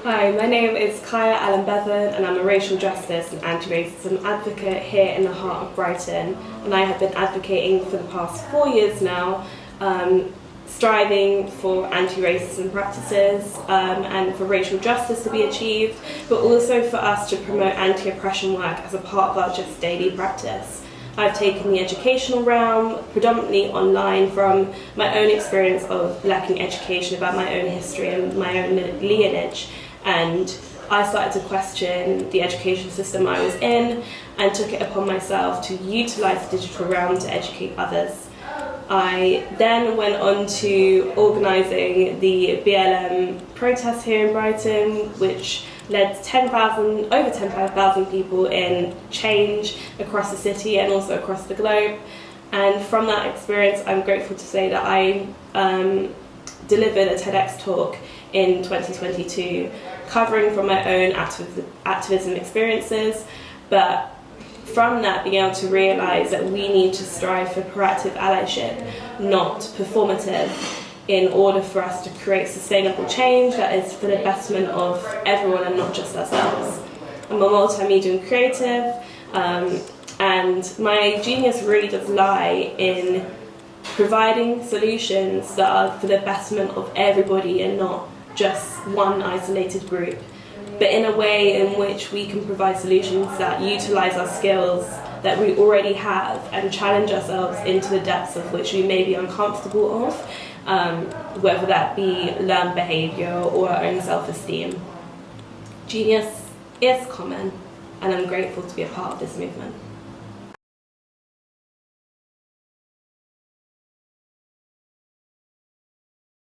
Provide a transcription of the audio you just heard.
Hi, my name is Kaia Allen-Bevan and I'm a racial justice and anti-racism advocate here in the heart of Brighton, and I have been advocating for the past 4 years now, striving for anti-racism practices and for racial justice to be achieved, but also for us to promote anti-oppression work as a part of our just daily practice. I've taken the educational realm, predominantly online, from my own experience of lacking education about my own history and my own lineage, and I started to question the education system I was in and took it upon myself to utilise the digital realm to educate others. I then went on to organising the BLM protest here in Brighton, which led to over 10,000 people in change across the city and also across the globe. And from that experience, I'm grateful to say that I delivered a TEDx Talk in 2022, covering from my own activism experiences, but from that being able to realise that we need to strive for proactive allyship, not performative, in order for us to create sustainable change that is for the betterment of everyone and not just ourselves. I'm a multimedia and creative, and my genius really does lie in providing solutions that are for the betterment of everybody and not just one isolated group, but in a way in which we can provide solutions that utilise our skills that we already have and challenge ourselves into the depths of which we may be uncomfortable of, whether that be learned behaviour or our own self-esteem. Genius is common, and I'm grateful to be a part of this movement.